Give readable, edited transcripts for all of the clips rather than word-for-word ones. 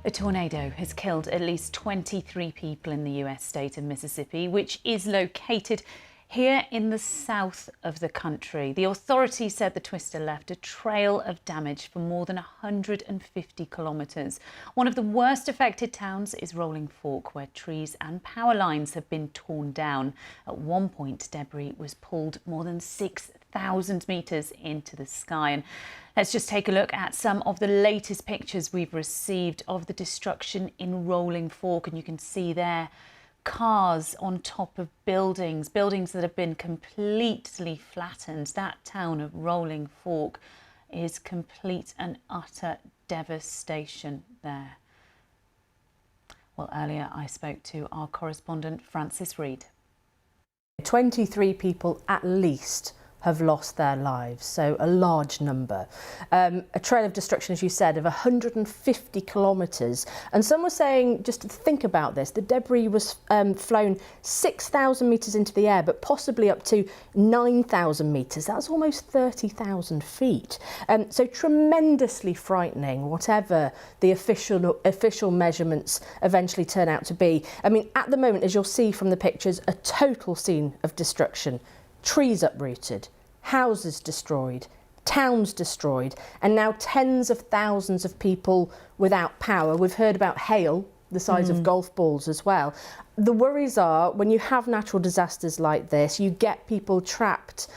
A tornado has killed at least 23 people in the US state of Mississippi, which is located here in the south of the country. The authorities said the twister left a trail of damage for more than 150 kilometres. One of the worst affected towns is Rolling Fork, where trees and power lines have been torn down. At one point, debris was pulled more than 6,000 metres into the sky. And let's just take a look at some of the latest pictures we've received of the destruction in Rolling Fork. And you can see there cars on top of buildings that have been completely flattened. That town of Rolling Fork is complete and utter devastation there. Well, earlier I spoke to our correspondent Francis Reid. 23 people at least have lost their lives, so a large number. A trail of destruction, as you said, of 150 kilometres. And some were saying, just to think about this, the debris was flown 6,000 metres into the air, but possibly up to 9,000 metres. That's almost 30,000 feet. So tremendously frightening, whatever the official measurements eventually turn out to be. I mean, at the moment, as you'll see from the pictures, a total scene of destruction. Trees uprooted, houses destroyed, towns destroyed, and now tens of thousands of people without power. We've heard about hail the size of golf balls as well. The worries are when you have natural disasters like this, you get people trapped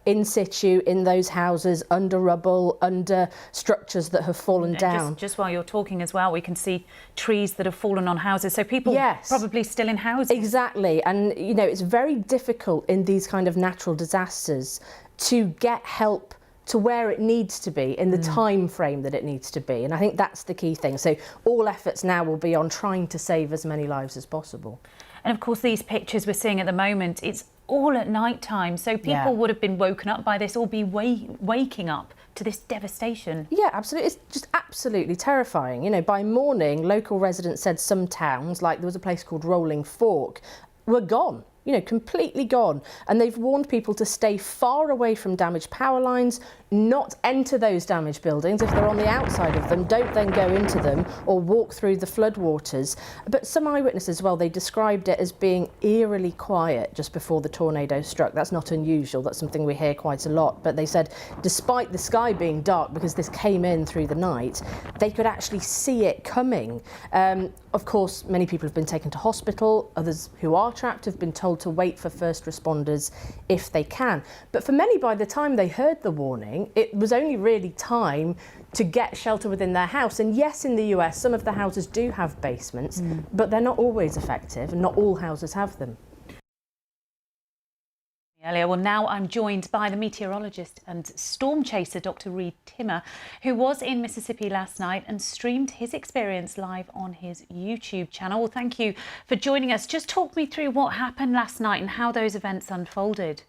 in situ in those houses, under rubble, under structures that have fallen down. Just while you're talking as well, we can see trees that have fallen on houses. So people probably still in houses. Exactly. And, you know, it's very difficult in these kind of natural disasters to get help to where it needs to be in the time frame that it needs to be. And I think that's the key thing. So all efforts now will be on trying to save as many lives as possible. And of course, these pictures we're seeing at the moment, it's all at night time. So people would have been woken up by this or be waking up to this devastation. Yeah, absolutely. It's just absolutely terrifying. You know, by morning, local residents said some towns, like there was a place called Rolling Fork, were gone. You know, completely gone. And they've warned people to stay far away from damaged power lines, not enter those damaged buildings. If they're on the outside of them, don't then go into them or walk through the floodwaters. But some eyewitnesses, well, they described it as being eerily quiet just before the tornado struck. That's not unusual. That's something we hear quite a lot. But they said despite the sky being dark, because this came in through the night, they could actually see it coming. Of course, many people have been taken to hospital. Others who are trapped have been told to wait for first responders if they can. But for many, by the time they heard the warning, it was only really time to get shelter within their house. And yes, in the US, some of the houses do have basements, but they're not always effective, and not all houses have them. Earlier. Well, now I'm joined by the meteorologist and storm chaser, Dr. Reid Timmer, who was in Mississippi last night and streamed his experience live on his YouTube channel. Well, thank you for joining us. Just talk me through what happened last night and how those events unfolded.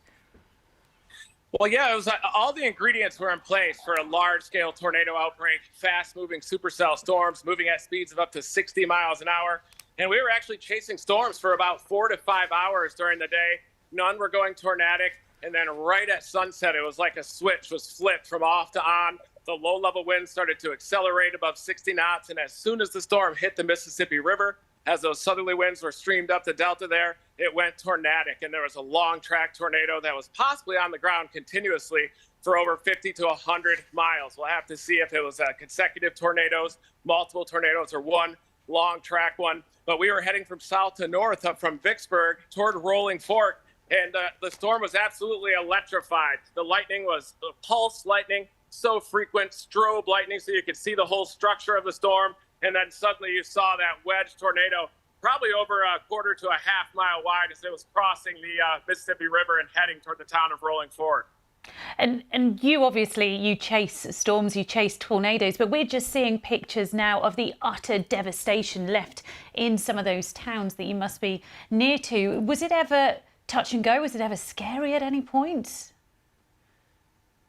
Well, yeah, it was all the ingredients were in place for a large-scale tornado outbreak, fast-moving supercell storms moving at speeds of up to 60 miles an hour. And we were actually chasing storms for about 4 to 5 hours during the day. None were going tornadic, and then right at sunset, it was like a switch was flipped from off to on. The low-level winds started to accelerate above 60 knots, and as soon as the storm hit the Mississippi River, as those southerly winds were streamed up the delta there, it went tornadic, and there was a long-track tornado that was possibly on the ground continuously for over 50 to 100 miles. We'll have to see if it was consecutive tornadoes, multiple tornadoes, or one long-track one. But we were heading from south to north up from Vicksburg toward Rolling Fork. And the storm was absolutely electrified. The lightning was pulse lightning, so frequent, strobe lightning, so you could see the whole structure of the storm. And then suddenly you saw that wedge tornado, probably over a quarter to a half mile wide, as it was crossing the Mississippi River and heading toward the town of Rolling Fork. And you obviously, you chase storms, you chase tornadoes, but we're just seeing pictures now of the utter devastation left in some of those towns that you must be near to. Was it ever touch and go? Was it ever scary at any point?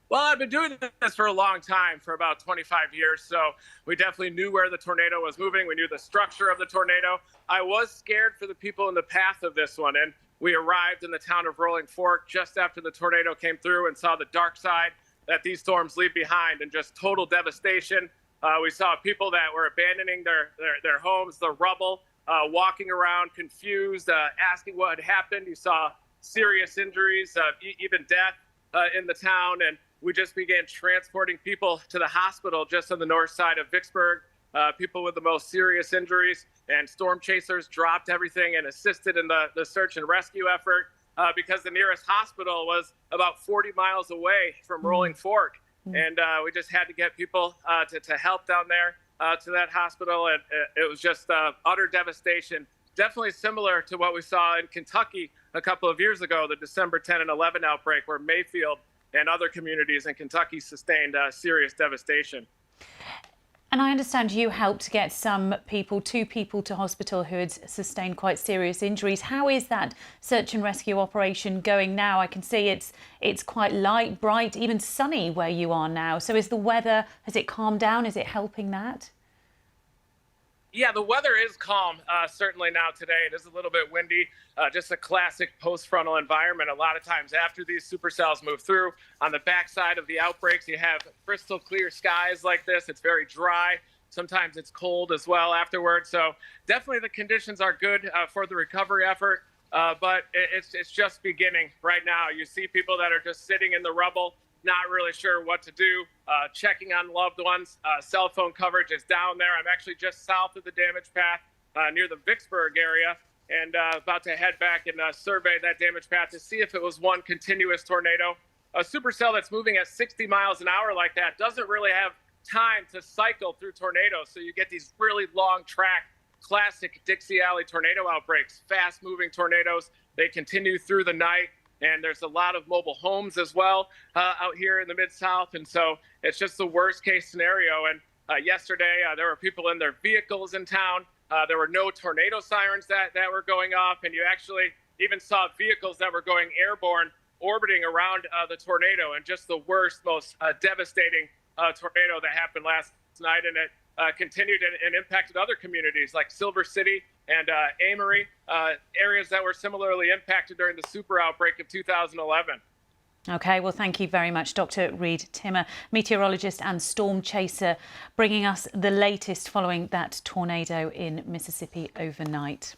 Well, I've been doing this for a long time, for about 25 years, so we definitely knew where the tornado was moving. We knew the structure of the tornado. I was scared for the people in the path of this one, and we arrived in the town of Rolling Fork just after the tornado came through and saw the dark side that these storms leave behind, and just total devastation. We saw people that were abandoning their homes, the rubble, walking around confused, asking what had happened. You saw serious injuries, even death in the town. And we just began transporting people to the hospital just on the north side of Vicksburg, people with the most serious injuries. And storm chasers dropped everything and assisted in the search and rescue effort because the nearest hospital was about 40 miles away from Rolling Fork. And we just had to get people to help down there to that hospital. And it was just utter devastation. Definitely similar to what we saw in Kentucky a couple of years ago, the December 10 and 11 outbreak, where Mayfield and other communities in Kentucky sustained serious devastation. And I understand you helped get two people to hospital who had sustained quite serious injuries. How is that search and rescue operation going now? I can see it's quite light, bright, even sunny where you are now. So has it calmed down? Is it helping that? Yeah, the weather is calm, certainly now today. It is a little bit windy, just a classic post-frontal environment. A lot of times after these supercells move through, on the backside of the outbreaks, you have crystal clear skies like this. It's very dry. Sometimes it's cold as well afterwards. So definitely the conditions are good for the recovery effort, but it's just beginning right now. You see people that are just sitting in the rubble, not really sure what to do, checking on loved ones. Cell phone coverage is down there. I'm actually just south of the damage path near the Vicksburg area and about to head back and survey that damage path to see if it was one continuous tornado. A supercell that's moving at 60 miles an hour like that doesn't really have time to cycle through tornadoes. So you get these really long track, classic Dixie Alley tornado outbreaks, fast moving tornadoes. They continue through the night. And there's a lot of mobile homes as well out here in the Mid-South. And so it's just the worst case scenario. And yesterday, there were people in their vehicles in town. There were no tornado sirens that were going off. And you actually even saw vehicles that were going airborne orbiting around the tornado. And just the worst, most devastating tornado that happened last night. And it continued and impacted other communities like Silver City and Amory, areas that were similarly impacted during the super outbreak of 2011. OK, well, thank you very much, Dr. Reid Timmer, meteorologist and storm chaser, bringing us the latest following that tornado in Mississippi overnight.